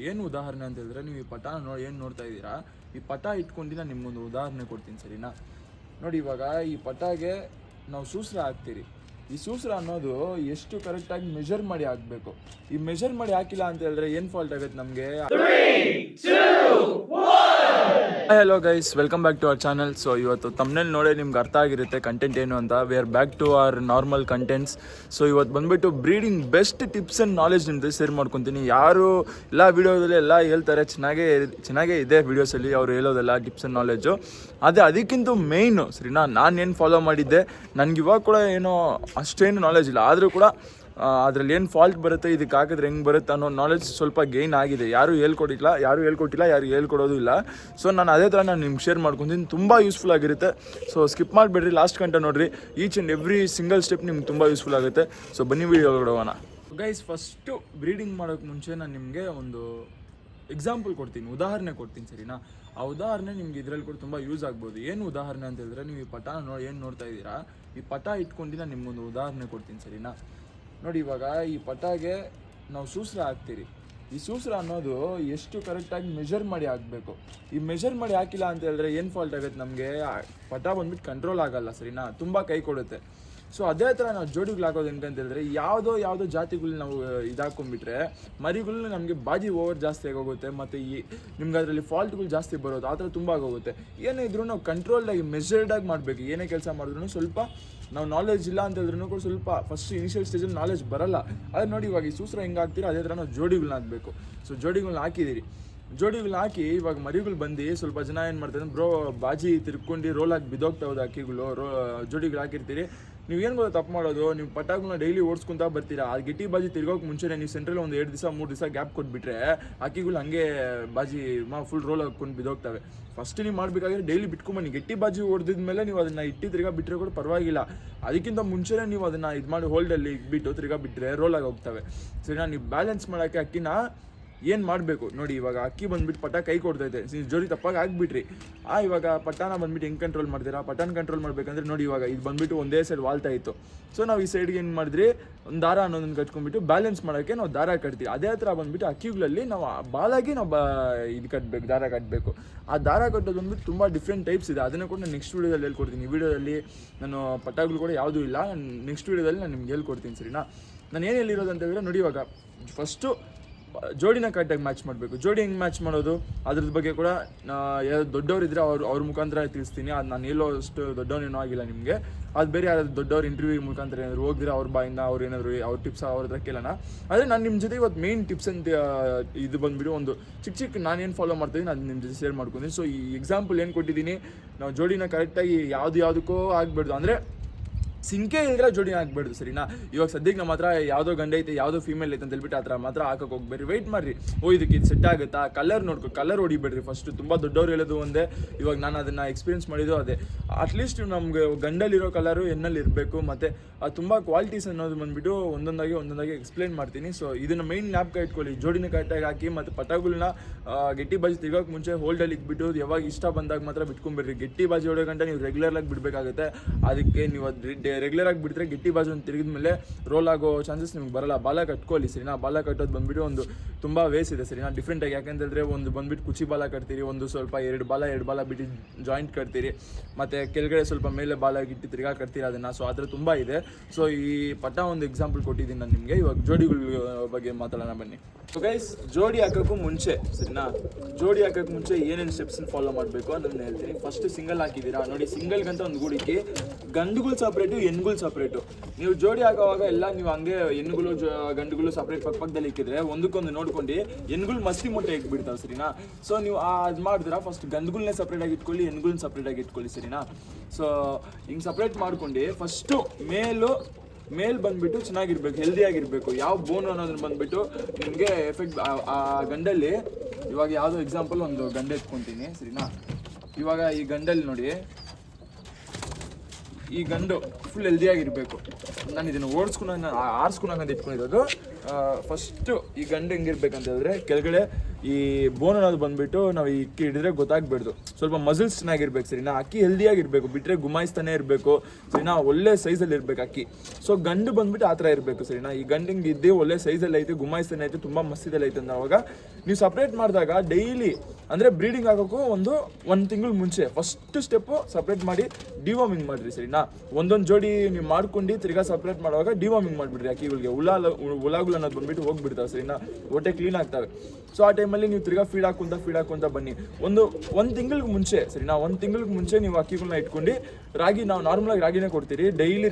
ಏನು ಉದಾಹರಣೆ ಅಂತ ಹೇಳಿದ್ರೆ, ನೀವು ಈ ಪಟಾನ ಏನು ನೋಡ್ತಾ ಇದ್ದೀರಾ, ಈ ಪಟ ಇಟ್ಕೊಂಡು ನಾನು ನಿಮ್ಗೊಂದು ಉದಾಹರಣೆ ಕೊಡ್ತೀನಿ, ಸರಿನಾ? ನೋಡಿ, ಇವಾಗ ಈ ಪಟಾಗೆ ನಾವು ಸೂಸ್ರ ಹಾಕ್ತೀರಿ. ಈ ಸೂಸ್ರ ಅನ್ನೋದು ಎಷ್ಟು ಕರೆಕ್ಟಾಗಿ ಮೆಜರ್ ಮಾಡಿ ಹಾಕಬೇಕು. ಈ ಮೆಜರ್ ಮಾಡಿ ಹಾಕಿಲ್ಲ ಅಂತ ಹೇಳಿದ್ರೆ ಏನು ಫಾಲ್ಟ್ ಆಗುತ್ತೆ ನಮಗೆ. Hello guys, welcome back to our channel. So ಇವತ್ತು ತಮ್ಮನೇಲಿ ನೋಡೇ ನಿಮ್ಗೆ ಅರ್ಥ ಆಗಿರುತ್ತೆ ಕಂಟೆಂಟ್ ಏನು ಅಂತ. We are back to our normal contents. So ಇವತ್ತು ಬಂದುಬಿಟ್ಟು breeding best tips and knowledge ನಿಮ್ದು ಶೇರ್ ಮಾಡ್ಕೊತೀನಿ. ಯಾರು ಎಲ್ಲ ವೀಡಿಯೋದಲ್ಲಿ ಎಲ್ಲ ಹೇಳ್ತಾರೆ, ಚೆನ್ನಾಗೇ ಇದೆ ವೀಡಿಯೋಸಲ್ಲಿ ಅವ್ರು ಹೇಳೋದೆಲ್ಲ ಟಿಪ್ಸ್ ಆ್ಯಂಡ್ ನಾಲೆಜು. ಅದಕ್ಕಿಂತ ಮೇಯ್ನು ಸರಿನಾ, ನಾನೇನು ಫಾಲೋ ಮಾಡಿದ್ದೆ, ನನಗೆ ಇವಾಗ ಕೂಡ ಏನೋ ಅಷ್ಟೇನು ನಾಲೆಜ್ ಇಲ್ಲ, ಆದರೂ ಕೂಡ ಅದರಲ್ಲಿ ಏನು ಫಾಲ್ಟ್ ಬರುತ್ತೆ, ಇದಕ್ಕೆ ಹಾಕಿದ್ರೆ ಹೆಂಗೆ ಬರುತ್ತೆ ಅನ್ನೋ ನಾಲೆಜ್ ಸ್ವಲ್ಪ ಗೇನ್ ಆಗಿದೆ. ಯಾರು ಹೇಳ್ಕೊಟ್ಟಿಲ್ಲ, ಯಾರು ಹೇಳ್ಕೊಡೋದು ಇಲ್ಲ. ಸೊ ನಾನು ಅದೇ ಥರ ನಾನು ನಿಮ್ಗೆ ಶೇರ್ ಮಾಡ್ಕೊತೀನಿ. ತುಂಬ ಯೂಸ್ಫುಲ್ ಆಗಿರುತ್ತೆ. ಸೊ ಸ್ಕಿಪ್ ಮಾಡಿಬಿಡ್ರಿ, ಲಾಸ್ಟ್ ಗಂಟೆ ನೋಡಿರಿ. Each and every single step ನಿಮ್ಗೆ ತುಂಬ ಯೂಸ್ಫುಲ್ ಆಗುತ್ತೆ. ಸೊ ಬನ್ನಿ ವೀಡಿಯೋ ಹೋಗೋಣ. ಗೈಸ್, ಫಸ್ಟು ಬ್ರೀಡಿಂಗ್ ಮಾಡೋಕ್ಕೆ ಮುಂಚೆ ನಾನು ನಿಮಗೆ ಒಂದು ಎಕ್ಸಾಂಪಲ್ ಕೊಡ್ತೀನಿ, ಉದಾಹರಣೆ ಕೊಡ್ತೀನಿ, ಸರಿನಾ? ಆ ಉದಾಹರಣೆ ನಿಮ್ಗೆ ಇದರಲ್ಲಿ ಕೂಡ ತುಂಬ ಯೂಸ್ ಆಗ್ಬೋದು. ಏನು ಉದಾಹರಣೆ ಅಂತ ಹೇಳಿದ್ರೆ, ನೀವು ಈ ಪಟಾನ ಏನು ನೋಡ್ತಾ ಇದ್ದೀರಾ, ಈ ಪಟ ಇಟ್ಕೊಂಡು ನಾನು ನಿಮ್ಗೊಂದು ಉದಾಹರಣೆ ಕೊಡ್ತೀನಿ, ಸರಿನಾ? ನೋಡಿ, ಇವಾಗ ಈ ಪಟಾಗೆ ನಾವು ಸೂಸ್ರ ಹಾಕ್ತೀರಿ. ಈ ಸೂಸ್ರ ಅನ್ನೋದು ಎಷ್ಟು ಕರೆಕ್ಟಾಗಿ ಮೆಜರ್ ಮಾಡಿ ಹಾಕಬೇಕು. ಈ ಮೆಜರ್ ಮಾಡಿ ಹಾಕಿಲ್ಲ ಅಂತ ಹೇಳಿದ್ರೆ ಏನು ಫಾಲ್ಟ್ ಆಗುತ್ತೆ ನಮಗೆ, ಪಟ ಬಂದ್ಬಿಟ್ಟು ಕಂಟ್ರೋಲ್ ಆಗಲ್ಲ, ಸರಿನಾ? ತುಂಬ ಕೈ ಕೊಡುತ್ತೆ. ಸೊ ಅದೇ ಥರ ನಾವು ಜೋಡಿಗಳು ಹಾಕೋದು ಹೆಂಗಂತ ಹೇಳಿದ್ರೆ, ಯಾವುದೋ ಜಾತಿಗಳು ನಾವು ಇದಾಕೊಂಡ್ಬಿಟ್ರೆ ಮರಿಗಳು ನಮಗೆ ಬಾಜಿ ಓವರ್ ಜಾಸ್ತಿ ಆಗೋಗುತ್ತೆ, ಮತ್ತು ನಿಮ್ಗೆ ಅದರಲ್ಲಿ ಫಾಲ್ಟ್ಗಳು ಜಾಸ್ತಿ ಬರೋದು ಆ ಥರ ತುಂಬ ಆಗೋಗುತ್ತೆ. ಏನೇ ಇದ್ರೂ ನಾವು ಕಂಟ್ರೋಲ್ಡಾಗಿ ಮೆಜರ್ಡಾಗಿ ಮಾಡಬೇಕು. ಏನೇ ಕೆಲಸ ಮಾಡಿದ್ರು ಸ್ವಲ್ಪ ನಾವು ನಾಲೆಜ್ ಇಲ್ಲ ಅಂತ ಹೇಳಿದ್ರು ಕೂಡ ಸ್ವಲ್ಪ ಫಸ್ಟ್ ಇನಿಷಿಯಲ್ ಸ್ಟೇಜಲ್ಲಿ ನಾಲೆಜ್ ಬರಲ್ಲ. ಅದೇ ನೋಡಿ, ಇವಾಗ ಈ ಸೂಸ್ರ ಹೆಂಗೆ ಹಾಕ್ತೀರೋ ಅದೇ ಥರ ನಾವು ಜೋಡಿಗಳನ್ನ ಹಾಕಬೇಕು. ಸೊ ಜೋಡಿಗಳನ್ನ ಹಾಕಿದ್ದೀರಿ, ಜೋಡಿಗಳನ್ನ ಹಾಕಿ ಇವಾಗ ಮರಿಗಳು ಬಂದು ಸ್ವಲ್ಪ ಜನ ಏನು ಮಾಡ್ತಾರೆ, ಬಾಜಿ ತಿರ್ಕೊಂಡು ರೋಲಾಗಿ ಬಿದ್ದೋಗ್ತಾವೆ ಅಕ್ಕಿಗಳು. ಜೋಡಿಗಳು ಹಾಕಿರ್ತೀರಿ. ನೀವು ಏನು ಗೊತ್ತಾ ತಪ್ಪು ಮಾಡೋದು, ನೀವು ಪಟಾಗಳನ್ನ ಡೈಲಿ ಓಡಿಸ್ಕೊಂತ ಬರ್ತೀರಾ. ಆ ಗಿಟ್ಟಿ ಬಾಜಿ ತಿರ್ಗೋಕೆ ಮುಂಚೆನೇ ನೀವು ಸೆಂಟ್ರಲ್ಲಿ ಒಂದು 2 ದಿವಸ 3 ದಿವಸ ಗ್ಯಾಪ್ ಕೊಟ್ಬಿಟ್ರೆ ಅಕ್ಕಿಗಳು ಹಾಗೆ ಬಾಜಿ ಫುಲ್ ರೋಲ್ ಹಾಕ್ಕೊಂಡು ಬಿದ್ದೋಗ್ತವೆ. ಫಸ್ಟ್ ನೀವು ಮಾಡಬೇಕಾದ್ರೆ ಡೈಲಿ ಬಿಟ್ಕೊಂಬನ್ನಿ. ಗಟ್ಟಿ ಬಾಜಿ ಹೊಡೆದಿದ್ಮೇಲೆ ನೀವು ಅದನ್ನು ತಿರ್ಗಾ ಬಿಟ್ಟರೆ ಕೂಡ ಪರವಾಗಿಲ್ಲ. ಅದಕ್ಕಿಂತ ಮುಂಚೆನೇ ನೀವು ಅದನ್ನು ಇದು ಮಾಡಿ ಹೋಲ್ಡಲ್ಲಿ ಇಟ್ಬಿಟ್ಟು ತಿರ್ಗಾ ಬಿಟ್ಟರೆ ರೋಲಾಗಿ ಹೋಗ್ತವೆ. ಸರಿನಾ? ನೀವು ಬ್ಯಾಲೆನ್ಸ್ ಮಾಡೋಕ್ಕೆ ಅಕ್ಕಿನ ಏನು ಮಾಡಬೇಕು ನೋಡಿ. ಇವಾಗ ಅಕ್ಕಿ ಬಂದುಬಿಟ್ಟು ಪಟ ಕೈ ಕೊಡ್ತೈತೆ, ಜೋಡಿ ತಪ್ಪಾಗಿ ಹಾಕ್ಬಿಟ್ರಿ. ಇವಾಗ ಪಟಾನ ಬಂದುಬಿಟ್ಟು ಹೆಂಗೆ ಕಂಟ್ರೋಲ್ ಮಾಡ್ತೀರಾ? ಪಟಾನ ಕಂಟ್ರೋಲ್ ಮಾಡಬೇಕಂದ್ರೆ ನೋಡಿ, ಇವಾಗ ಇದು ಬಂದುಬಿಟ್ಟು ಒಂದೇ ಸೈಡ್ ವಾಲ್ತಾ ಇತ್ತು. ಸೊ ನಾವು ಈ ಸೈಡ್ಗೆ ಏನು ಮಾಡಿದ್ರಿ, ಒಂದು ದಾರ ಅನ್ನೋದನ್ನು ಕಟ್ಕೊಂಡ್ಬಿಟ್ಟು ಬ್ಯಾಲೆನ್ಸ್ ಮಾಡೋಕ್ಕೆ ನಾವು ದಾರ ಕಟ್ತೀವಿ. ಅದೇ ಥರ ಬಂದುಬಿಟ್ಟು ಅಕ್ಕಿಗಳಲ್ಲಿ ನಾವು ಬಾಲಾಗಿ ನಾವು ಇದು ಕಟ್ಟಬೇಕು, ದಾರ ಕಟ್ಟಬೇಕು. ಆ ದಾರ ಕಟ್ಟೋದು ಬಂದುಬಿಟ್ಟು ತುಂಬ ಡಿಫ್ರೆಂಟ್ ಟೈಪ್ಸ್ ಇದೆ. ಅದನ್ನು ಕೂಡ ನಾನು ನೆಕ್ಸ್ಟ್ ವೀಡಿಯೋದಲ್ಲಿ ಹೇಳ್ಕೊಡ್ತೀನಿ. ಈ ವಿಡಿಯೋದಲ್ಲಿ ನಾನು ಪಟಾಗಳು ಕೂಡ ಯಾವುದೂ ಇಲ್ಲ, ನಾನು ನೆಕ್ಸ್ಟ್ ವೀಡಿಯೋದಲ್ಲಿ ನಾನು ನಿಮ್ಗೆ ಹೇಳ್ಕೊಡ್ತೀನಿ, ಸರಿನಾ? ನಾನು ಏನು ಹೇಳಿರೋದು ಅಂತ ಹೇಳಿದ್ರೆ, ನೋಡಿ, ಇವಾಗ ಫಸ್ಟು ಜೋಡಿನ ಕರೆಕ್ಟಾಗಿ ಮ್ಯಾಚ್ ಮಾಡಬೇಕು. ಜೋಡಿ ಹೆಂಗೆ ಮ್ಯಾಚ್ ಮಾಡೋದು ಅದ್ರದ್ದು ಬಗ್ಗೆ ಕೂಡ ಯಾರು ದೊಡ್ಡವರಿದ್ದರೆ ಅವ್ರ ಮುಖಾಂತರ ತಿಳಿಸ್ತೀನಿ. ಅದು ನಾನು ಎಲ್ಲೋ ಅಷ್ಟು ದೊಡ್ಡವನೇನೋ ಆಗಿಲ್ಲ ನಿಮಗೆ. ಅದು ಬೇರೆ ಯಾರಾದ್ರು ದೊಡ್ಡವ್ರು ಇಂಟರ್ವ್ಯೂ ಮುಖಾಂತರ ಏನಾದ್ರು ಹೋಗಿದ್ರೆ ಅವ್ರ ಬಾಯಿಂದ ಅವ್ರು ಏನಾದ್ರು ಅವ್ರ ಟಿಪ್ಸ್ ಅವ್ರ ಹತ್ರ ಕೇಳೋಣ. ಆದರೆ ನಾನು ನಿಮ್ಮ ಜೊತೆ ಇವತ್ತು ಮೇನ್ ಟಿಪ್ಸ್ ಅಂತ ಇದು ಬಂದುಬಿಟ್ಟು ಒಂದು ಚಿಕ್ಕ ನಾನೇನು ಫಾಲೋ ಮಾಡ್ತಿದ್ದೀನಿ ಅದು ನಿಮ್ಮ ಜೊತೆ ಶೇರ್ ಮಾಡ್ಕೊತೀನಿ. ಸೊ ಈ ಎಕ್ಸಾಂಪಲ್ ಏನು ಕೊಟ್ಟಿದ್ದೀನಿ, ನಾವು ಜೋಡಿನ ಕರೆಕ್ಟಾಗಿ ಯಾವುದಕ್ಕೂ ಆಗಬಾರ್ದು, ಅಂದರೆ ಸಿಂಕೆ ಇದ್ರೆ ಜೋಡಿ ಹಾಕ್ಬೇಡ್ದು, ಸರಿನಾ? ಇವಾಗ ಸದ್ಯಕ್ಕೆ ನಮ್ಮ ಹತ್ರ ಯಾವುದೋ ಗಂಡ ಐತೆ ಯಾವುದೋ ಫೀಮೇಲ್ ಐತೆ ಅಂತ ಹೇಳ್ಬಿಟ್ಟು ಆ ಥರ ಮಾತ್ರ ಹಾಕೋಕೆ ಹೋಗ್ಬೇಡ್ರಿ. ವೆಯ್ಟ್ ಮಾಡಿರಿ, ಇದಕ್ಕೆ ಇದು ಸೆಟ್ ಆಗುತ್ತಾ, ಕಲರ್ ಕಲರ್ ಹೊಡಿಬೇಡ್ರಿ ಫಸ್ಟು. ತುಂಬ ದೊಡ್ಡವ್ರು ಹೇಳೋದು ಒಂದೇ, ಇವಾಗ ನಾನು ಅದನ್ನು ಎಕ್ಸ್ಪೀರಿಯನ್ಸ್ ಮಾಡಿದ್ದು ಅದೇ. ಅಟ್ಲೀಸ್ಟ್ ನಮಗೆ ಗಂಡಲ್ಲಿರೋ ಕಲರು ಎನ್ನಲ್ಲಿ ಇರಬೇಕು, ಮತ್ತು ಅದು ತುಂಬ ಕ್ವಾಲಿಟೀಸ್ ಅನ್ನೋದು ಬಂದುಬಿಟ್ಟು ಒಂದೊಂದಾಗಿ ಎಕ್ಸ್ಪ್ಲೇನ್ ಮಾಡ್ತೀನಿ. ಸೊ ಇದನ್ನು ಮೈನ್ ಜ್ಞಾಪಕ ಇಟ್ಕೊಳ್ಳಿ. ಜೋಡಿನ ಕರೆಕ್ಟಾಗಿ ಹಾಕಿ ಮತ್ತು ಪಟಾಗಳನ್ನ ಗಟ್ಟಿ ಬಾಜಿ ತಿರ್ಗೋಕೆ ಮುಂಚೆ ಹೋಲ್ಡಲ್ಲಿ ಇಟ್ಬಿಟ್ಟು ಯಾವಾಗ ಇಷ್ಟ ಬಂದಾಗ ಮಾತ್ರ ಬಿಟ್ಕೊಂಬಿಡ್ರಿ. ಗಟ್ಟಿ ಬಾಜಿ ಹೊಡೋ ಗಂಟೆ ನೀವು ರೆಗ್ಯುಲರಾಗಿ ಬಿಡಬೇಕಾಗುತ್ತೆ. ಅದಕ್ಕೆ ನೀವು ಅದು ರೆಗ್ಯುಲರಾಗಿ ಬಿಟ್ಟರೆ ಗಟ್ಟಿ ಬಾಜು ಒಂದು ತಿರುಗಿದ ಮೇಲೆ ರೋಲ್ ಆಗೋ ಚಾನ್ಸಸ್ ನಿಮ್ಗೆ ಬರಲ್ಲ. ಬಾಲ ಕಟ್ಕೊಳ್ಳಿ, ಸರಿನಾ? ಬಾಲ ಕಟ್ಟೋದು ಬಂದುಬಿಟ್ಟು ಒಂದು ತುಂಬ ವೇಸ್ ಇದೆ, ಸರಿನಾ? ಡಿಫ್ರೆಂಟಾಗಿ. ಯಾಕೆಂತಂದರೆ ಒಂದು ಬಂದುಬಿಟ್ಟು ಕುಚಿ ಬಾಲ ಕಟ್ತೀರಿ, ಒಂದು ಸ್ವಲ್ಪ ಎರಡು ಬಾಲ ಬಿಟ್ಟು ಜಾಯಿಂಟ್ ಕಟ್ತೀರಿ, ಮತ್ತು ಕೆಳಗಡೆ ಸ್ವಲ್ಪ ಮೇಲೆ ಬಾಲ ಇಟ್ಟು ತಿರ್ಗಾ ಕಟ್ತೀರಿ ಅದನ್ನು. ಸೊ ಆ ಥರ ತುಂಬ ಇದೆ. ಸೊ ಈ ಪಟ ಒಂದು ಎಕ್ಸಾಂಪಲ್ ಕೊಟ್ಟಿದ್ದೀನಿ ನಾನು ನಿಮಗೆ. ಇವಾಗ ಜೋಡಿಗಳ ಬಗ್ಗೆ ಮಾತಾಡೋಣ ಬನ್ನಿ. ಸೊ ಗೈಸ್, ಜೋಡಿ ಹಾಕೋಕ್ಕೂ ಮುಂಚೆ, ಸರಿನಾ, ಜೋಡಿ ಹಾಕೋಕ್ಕೆ ಮುಂಚೆ ಏನೇನು ಸ್ಟೆಪ್ಸನ್ನ ಫಾಲೋ ಮಾಡಬೇಕು ಅದನ್ನು ಹೇಳ್ತೀನಿ. ಫಸ್ಟ್ ಸಿಂಗಲ್ ಹಾಕಿದ್ದೀರಾ ನೋಡಿ, ಸಿಂಗಲ್ಗಂತ ಒಂದು ಗೂಡಿಗೆ ಗಂಡುಗಳು ಸಪ್ರೇಟು, ಹೆಣ್ಗಳು ಸಪ್ರೇಟು. ನೀವು ಜೋಡಿ ಹಾಕೋವಾಗ ಎಲ್ಲ ನೀವು ಹಂಗೆ ಹೆಣ್ಣುಗಳು ಗಂಡುಗಳು ಸಪ್ರೇಟ್ ಪಕ್ಕದಲ್ಲಿ ಇಕ್ಕಿದ್ರೆ ಒಂದಕ್ಕೊಂದು ನೋಡ್ಕೊಂಡು ಹೆಣ್ಗಳು ಮಸ್ತಿ ಮೊಟ್ಟೆ ಇಟ್ಬಿಡ್ತಾವೆ, ಸರಿನಾ? ಸೊ ನೀವು ಅದು ಮಾಡಿದ್ರೆ ಫಸ್ಟ್ ಗಂಡುಗಳನ್ನೇ ಸಪ್ರೇಟಾಗಿ ಇಟ್ಕೊಳ್ಳಿ, ಹೆಣ್ಗಳನ್ನ ಸಪ್ರೇಟಾಗಿ ಇಟ್ಕೊಳ್ಳಿ, ಸರಿನಾ? ಸೊ ಹಿಂಗೆ ಸಪ್ರೇಟ್ ಮಾಡ್ಕೊಂಡು ಫಸ್ಟು ಮೇಲ್ ಬಂದುಬಿಟ್ಟು ಚೆನ್ನಾಗಿರ್ಬೇಕು, ಹೆಲ್ದಿಯಾಗಿರಬೇಕು. ಯಾವ ಬೋನ್ ಅನ್ನೋದನ್ನ ಬಂದುಬಿಟ್ಟು ನಿಮಗೆ ಎಫೆಕ್ಟ್ ಆ ಗಂಡಲ್ಲಿ. ಇವಾಗ ಯಾವುದೋ ಎಕ್ಸಾಂಪಲ್ ಒಂದು ಗಂಡ ಎತ್ಕೊತೀನಿ, ಸರಿನಾ? ಇವಾಗ ಈ ಗಂಡಲ್ಲಿ ನೋಡಿ, ಈ ಗಂಡು ಫುಲ್ ಹೆಲ್ದಿಯಾಗಿರಬೇಕು. ನಾನು ಇದನ್ನು ಆರಿಸ್ಕೊಳಂತ ಇಟ್ಕೊಂಡಿರೋದು. ಫಸ್ಟು ಈ ಗಂಡು ಹೆಂಗಿರ್ಬೇಕಂತ ಹೇಳಿದ್ರೆ, ಕೆಳಗಡೆ ಈ ಬೋನ್ ಅನ್ನೋದು ಬಂದ್ಬಿಟ್ಟು ನಾವು ಈ ಅಕ್ಕಿ ಹಿಡಿದ್ರೆ ಗೊತ್ತಾಗ್ಬಿಡ್ದು. ಸ್ವಲ್ಪ ಮಸಲ್ಸ್ ಚೆನ್ನಾಗಿರ್ಬೇಕು ಸರಿನಾ. ಅಕ್ಕಿ ಹೆಲ್ದಿಯಾಗಿರ್ಬೇಕು, ಬಿಟ್ಟರೆ ಗುಮಾಯಿಸ್ತಾನೆ ಇರಬೇಕು ಸರಿನಾ. ಒಳ್ಳೆ ಸೈಜಲ್ಲಿ ಇರಬೇಕು ಅಕ್ಕಿ. ಸೊ ಗಂಡು ಬಂದ್ಬಿಟ್ಟು ಆ ಥರ ಇರಬೇಕು ಸರಿನಾ. ಈ ಗಂಡಿಂಗೆ ಇದ್ದೇ ಒಳ್ಳೆ ಸೈಜಲ್ಲಿ ಐತೆ, ಗುಮಾಯಿಸ್ತಾನೆ ಐತೆ, ತುಂಬ ಮಸ್ತಿದಲ್ಲಿ ಐತೆ ಅಂದ್ರೆ ಅವಾಗ ನೀವು ಸಪ್ರೇಟ್ ಮಾಡಿದಾಗ ಡೈಲಿ ಅಂದರೆ ಬ್ರೀಡಿಂಗ್ ಆಗೋಕ್ಕೂ ಒಂದು ತಿಂಗಳು ಮುಂಚೆ ಫಸ್ಟ್ ಸ್ಟೆಪ್ಪು ಸಪ್ರೇಟ್ ಮಾಡಿ ಡಿವಾರ್ಮಿಂಗ್ ಮಾಡಿರಿ ಸರಿನಾ. ಒಂದೊಂದು ಜೋಡಿ ನೀವು ಮಾಡ್ಕೊಂಡು ತಿರ್ಗಾ ಸಪ್ರೇಟ್ ಮಾಡುವಾಗ ಡಿವಾರ್ಮಿಂಗ್ ಮಾಡಿಬಿಡ್ರಿ ಅಕ್ಕಿಗಳಿಗೆ. ಹುಳಗಳು ಅನ್ನೋದು ಬಂದ್ಬಿಟ್ಟು ಹೋಗ್ಬಿಡ್ತಾವೆ ಸರಿನಾ, ಹೊಟ್ಟೆ ಕ್ಲೀನ್ ಆಗ್ತವೆ. ಸೊ ಆ ಟೈಮಲ್ಲಿ ನೀವು ತಿರ್ಗಾ ಫೀಡ್ ಹಾಕೊಂತ ಬನ್ನಿ. ಒಂದು ತಿಂಗಳಿಗೆ ಮುಂಚೆ ಸರಿನಾ, ಒಂದು ತಿಂಗಳಿಗೆ ಮುಂಚೆ ನೀವು ಅಕ್ಕಿಗಳನ್ನ ಇಟ್ಕೊಂಡು ರಾಗಿ, ನಾವು ನಾರ್ಮಲಾಗಿ ರಾಗಿನೇ ಕೊಡ್ತೀರಿ, ಡೈಲಿ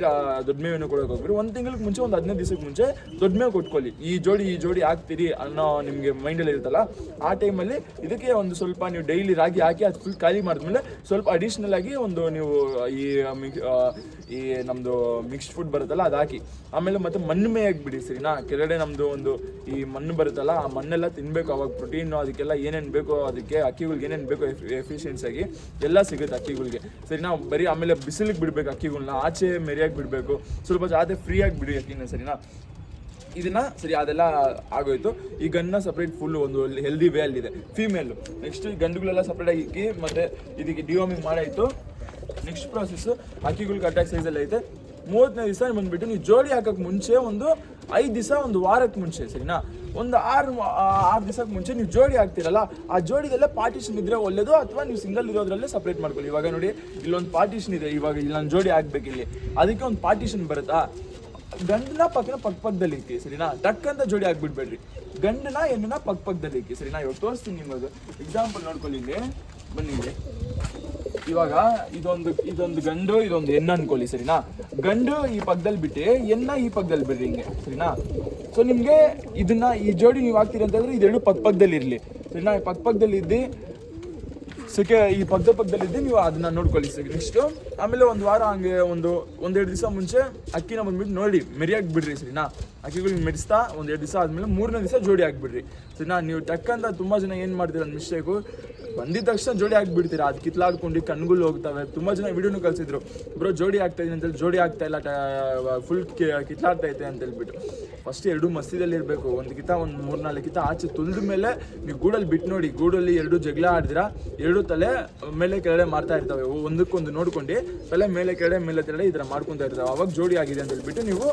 ದೊಡ್ಡ ಮೇವೇನು ಕೊಡೋಕೆ ಹೋಗ್ಬಿಡಿ. ಒಂದು ತಿಂಗಳಿಗೆ ಮುಂಚೆ, ಒಂದು 15 ದಿವಸಕ್ಕೆ ಮುಂಚೆ ದೊಡ್ಡ ಮೇವು ಕೊಟ್ಕೊಳ್ಳಿ. ಈ ಜೋಡಿ ಹಾಕ್ತೀರಿ ಅನ್ನೋ ನಿಮಗೆ ಮೈಂಡಲ್ಲಿ ಇರುತ್ತಲ್ಲ, ಆ ಟೈಮಲ್ಲಿ ಇದಕ್ಕೆ ಒಂದು ಸ್ವಲ್ಪ ನೀವು ಡೈಲಿ ರಾಗಿ ಹಾಕಿ ಅದು ಫುಲ್ ಖಾಲಿ ಮಾಡಿದ್ಮೇಲೆ ಸ್ವಲ್ಪ ಅಡಿಷ್ನಲ್ ಆಗಿ ಒಂದು ನೀವು ಈ ನಮ್ಮದು ಮಿಕ್ಸ್ಡ್ ಫುಡ್ ಬರುತ್ತಲ್ಲ ಅದು ಹಾಕಿ, ಆಮೇಲೆ ಮತ್ತೆ ಮಣ್ಣು ಮೇಯಕ್ಕೆ ಬಿಡಿ ಸರಿನಾ. ಕೆಳಗಡೆ ನಮ್ಮದು ಒಂದು ಈ ಮಣ್ಣು ಬರುತ್ತಲ್ಲ, ಆ ಮಣ್ಣೆಲ್ಲ ತಿನ್ನಬೇಕು. ಅವಾಗ ಪ್ರೋಟೀನು ಅದಕ್ಕೆಲ್ಲ ಏನೇನು ಬೇಕೋ, ಅದಕ್ಕೆ ಅಕ್ಕಿಗಳಿಗೆ ಏನೇನು ಬೇಕೋ ಎಫಿಷಿಯನ್ಸಿಯಾಗಿ ಎಲ್ಲ ಸಿಗುತ್ತೆ ಅಕ್ಕಿಗಳಿಗೆ ಸರಿನಾ. ಬರೀ ಆಮೇಲೆ ಬಿಸಿಲಿಗೆ ಬಿಡಬೇಕು ಅಕ್ಕಿಗಳನ್ನ, ಆಚೆ ಮೆರಿಯಾಗಿ ಬಿಡಬೇಕು, ಸ್ವಲ್ಪ ಜಾತೆ ಫ್ರೀಯಾಗಿ ಬಿಡಿ ಅಕ್ಕಿನ ಸರಿನಾ. ಇದನ್ನ ಸರಿ ಅದೆಲ್ಲ ಆಗೋಯ್ತು. ಈ ಗನ್ನ ಸಪ್ರೇಟ್ ಫುಲ್ ಒಂದು ಹೆಲ್ದಿ ವೇ ಅಲ್ಲಿದೆ ಫೀಮೇಲು. ನೆಕ್ಸ್ಟ್ ಈ ಗಂಡುಗಳೆಲ್ಲ ಸಪ್ರೇಟಾಗಿ ಇಕ್ಕಿ ಮತ್ತೆ ಇದಕ್ಕೆ ಡಿವಾರ್ಮಿಂಗ್ ಮಾಡಾಯಿತು. ನೆಕ್ಸ್ಟ್ ಪ್ರಾಸೆಸ್ ಅಕ್ಕಿಗಳಿಗೆ ಅಟ್ಯಾಕ್ ಸೈಜಲ್ಲಿ ಐತೆ. 30ನೇ ದಿವಸ ಬಂದ್ಬಿಟ್ಟು ನೀವು ಜೋಡಿ ಹಾಕೋಕ್ಕೆ ಮುಂಚೆ ಒಂದು 5 ದಿವಸ, ಒಂದು ವಾರಕ್ಕೆ ಮುಂಚೆ ಸರಿನಾ, ಒಂದು 6 ದಿವಸಕ್ಕೆ ಮುಂಚೆ ನೀವು ಜೋಡಿ ಹಾಕ್ತಿರಲ್ಲ, ಆ ಜೋಡಿದಲ್ಲೇ ಪಾರ್ಟಿಷನ್ ಇದ್ರೆ ಒಳ್ಳೇದು, ಅಥವಾ ನೀವು ಸಿಂಗಲ್ ಇರೋದ್ರಲ್ಲೇ ಸಪ್ರೇಟ್ ಮಾಡ್ಕೊಳ್ಳಿ. ಇವಾಗ ನೋಡಿ ಇಲ್ಲೊಂದು ಪಾರ್ಟಿಷನ್ ಇದೆ, ಇವಾಗ ಇಲ್ಲಿ ನಾನು ಜೋಡಿ ಹಾಕ್ಬೇಕು, ಇಲ್ಲಿ ಅದಕ್ಕೆ ಒಂದು ಪಾರ್ಟಿಷನ್ ಬರುತ್ತಾ. ಗಂಡನ ಪಕ್ಕದಲ್ಲಿ ಇಕ್ಕಿ ಸರಿನಾ, ಟಕ್ ಅಂತ ಜೋಡಿ ಹಾಕ್ಬಿಡ್ಬೇಡ್ರಿ. ಗಂಡನ ಹೆಣ್ಣನ ಪಕ್ಕದಲ್ಲಿ ಇಕ್ಕಿ ಸರಿನಾ. ಇವಾಗ ತೋರಿಸ್ತೀನಿ ನಿಮ್ಮದು ಎಕ್ಸಾಂಪಲ್ ನೋಡ್ಕೊಳ್ಳಿ. ಇಲ್ಲಿ ಬನ್ನಿ, ಇಲ್ಲಿ ಇವಾಗ ಇದೊಂದು ಗಂಡು, ಇದೊಂದು ಹೆಣ್ಣು ಅನ್ಕೊಳ್ಳಿ ಸರಿನಾ. ಗಂಡು ಈ ಪಕ್ಕದಲ್ಲಿ ಬಿಟ್ಟು ಹೆಣ್ಣ ಈ ಪಕ್ಕದಲ್ಲಿ ಬಿಡ್ರಿ ಹಿಂಗೆ ಸರಿನಾ. ಸೊ ನಿಮಗೆ ಈ ಜೋಡಿ ನೀವು ಹಾಕ್ತೀರಿ ಅಂತಂದ್ರೆ ಇದೆರಡು ಪಕ್ಕದಲ್ಲಿ ಇರಲಿ ಸರಿನಾ. ಪಕ್ಕದಲ್ಲಿ ಇದ್ದು ಈ ಪಕ್ಕದಲ್ಲಿದ್ದು ನೀವು ಅದನ್ನ ನೋಡ್ಕೊಳ್ಳಿ ಸರಿ. ನೆಕ್ಸ್ಟು ಆಮೇಲೆ ಒಂದು ವಾರ ಹಂಗೆ ಒಂದೆರಡು ದಿವಸ ಮುಂಚೆ ಅಕ್ಕಿನ ಬಂದ್ಬಿಟ್ಟು ನೋಡಿ ಮೆರಿಯಾಗಿ ಬಿಡ್ರಿ ಸರಿನಾ. ಅಕ್ಕಿಗಳಿಗೆ ಮೆಡಿಸ್ತಾ 1-2 ದಿವಸ ಆದಮೇಲೆ 3ನೇ ದಿವಸ ಜೋಡಿ ಹಾಕ್ಬಿಡ್ರಿ ಸರಿನಾ. ನೀವು ಟಕ್ಕಂತ ತುಂಬ ಜನ ಏನು ಮಾಡ್ತೀರ ಅಂತ ಮಿಸ್ಟೇಕು, ಬಂದಿದ ತಕ್ಷಣ ಜೋಡಿ ಹಾಕ್ಬಿಡ್ತೀರಾ, ಅದು ಕಿತ್ಲಾಡ್ಕೊಂಡು ಕಣ್ಗಳು ಹೋಗ್ತವೆ. ತುಂಬ ಜನ ವಿಡಿಯೋನು ಕಳಿಸಿದ್ರು, ಬ್ರೋ ಜೋಡಿ ಆಗ್ತಾ ಇದೀನಿ ಅಂತೇಳಿ, ಜೋಡಿ ಆಗ್ತಾ ಇಲ್ಲ, ಫುಲ್ ಕಿತ್ಲಾಡ್ತಾ ಐತೆ ಅಂತ ಹೇಳ್ಬಿಟ್ಟು. ಫಸ್ಟ್ 2 ಮಸ್ತಿದಲ್ಲಿ ಇರಬೇಕು. ಒಂದು 3-4 ಕಿತ ಆಚೆ ತುಳಿದ ಮೇಲೆ ನೀವು ಗೂಡಲ್ಲಿ ಬಿಟ್ಟು ನೋಡಿ. ಗೂಡಲ್ಲಿ 2 ಜಗಳ ಆಡಿದಿರಾ, 2 ತಲೆ ಮೇಲೆ ಕೆಳಗಡೆ ಮಾಡ್ತಾ ಇರ್ತವೆ, ಒಂದಕ್ಕೊಂದು ನೋಡ್ಕೊಂಡು ತಲೆ ಮೇಲೆ ಕೆಳಗಡೆ ಈ ಥರ ಮಾಡ್ಕೊತಾ ಇರ್ತವೆ. ಅವಾಗ ಜೋಡಿ ಆಗಿದೆ ಅಂತ ಹೇಳ್ಬಿಟ್ಟು ನೀವು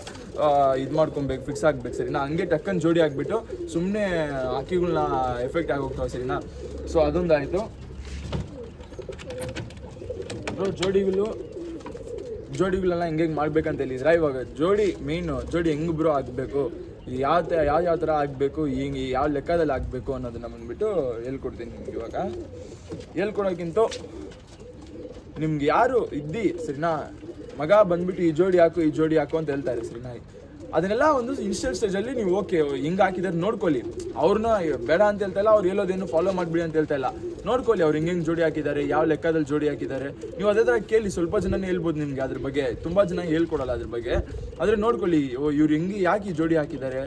ಇದು ಮಾಡ್ಕೊಬೇಕು, ಫಿಕ್ಸ್ ಆಗ್ಬೇಕು ಸರಿನಾ. ಹಂಗೆ ಟಕ್ಕನ್ ಜೋಡಿ ಆಗಿಬಿಟ್ಟು ಸುಮ್ಮನೆ ಅಕ್ಕಿಗಳನ್ನ ಎಫೆಕ್ಟ್ ಆಗೋಗ್ತಾವೆ ಸರಿನಾ. ಸೊ ಅದೊಂದಾಯಿತು. ಜೋಡಿಗಳೆಲ್ಲ ಹೆಂಗೆ ಮಾಡ್ಬೇಕಂತ ಹೇಳಿದ್ರೆ, ಇವಾಗ ಜೋಡಿ ಮೇಯ್ನು ಜೋಡಿ ಹೆಂಗೆ ಬ್ರೋ ಆಗಬೇಕು, ಯಾವ ಥರ ಆಗಬೇಕು, ಹಿಂಗೆ ಯಾವ ಲೆಕ್ಕದಲ್ಲಿ ಆಗಬೇಕು ಅನ್ನೋದನ್ನ ಬಂದ್ಬಿಟ್ಟು ಹೇಳ್ಕೊಡ್ತೀನಿ ನಿಮ್ಗೆ. ಇವಾಗ ಹೇಳ್ಕೊಡೋಕ್ಕಿಂತ ನಿಮ್ಗೆ ಯಾರು ಸರಿನಾ, ಮಗ ಬಂದ್ಬಿಟ್ಟು ಈ ಜೋಡಿ ಹಾಕು ಅಂತ ಹೇಳ್ತಾರೆ ಸರಿನಾ. ಅದನ್ನೆಲ್ಲ ಒಂದು ಇನ್ಸ್ಟೆಂಟ್ ಸ್ಟೇಜಲ್ಲಿ ನೀವು ಓಕೆ ಹಿಂಗೆ ಹಾಕಿದಾರೆ ನೋಡ್ಕೊಳ್ಳಿ. ಅವ್ರನ್ನ ಬೇಡ ಅಂತ ಹೇಳ್ತಾ ಇಲ್ಲ, ಅವ್ರು ಹೇಳೋದೇನು ಫಾಲೋ ಮಾಡಿಬಿಡಿ ಅಂತ ಹೇಳ್ತಾ ಇಲ್ಲ. ನೋಡ್ಕೊಳ್ಳಿ ಅವ್ರು ಹೆಂಗೆ ಜೋಡಿ ಹಾಕಿದ್ದಾರೆ, ಯಾವ ಲೆಕ್ಕದಲ್ಲಿ ಜೋಡಿ ಹಾಕಿದ್ದಾರೆ. ನೀವು ಅದೇ ಥರ ಕೇಳಿ, ಸ್ವಲ್ಪ ಜನನೇ ಹೇಳ್ಬೋದು ನಿಮಗೆ ಅದ್ರ ಬಗ್ಗೆ, ತುಂಬ ಜನ ಹೇಳ್ಕೊಡಲ್ಲ ಅದ್ರ ಬಗ್ಗೆ. ಆದರೆ ನೋಡ್ಕೊಳ್ಳಿ, ಇವ್ರು ಹೆಂಗೆ ಯಾಕೆ ಈ ಜೋಡಿ ಹಾಕಿದ್ದಾರೆ,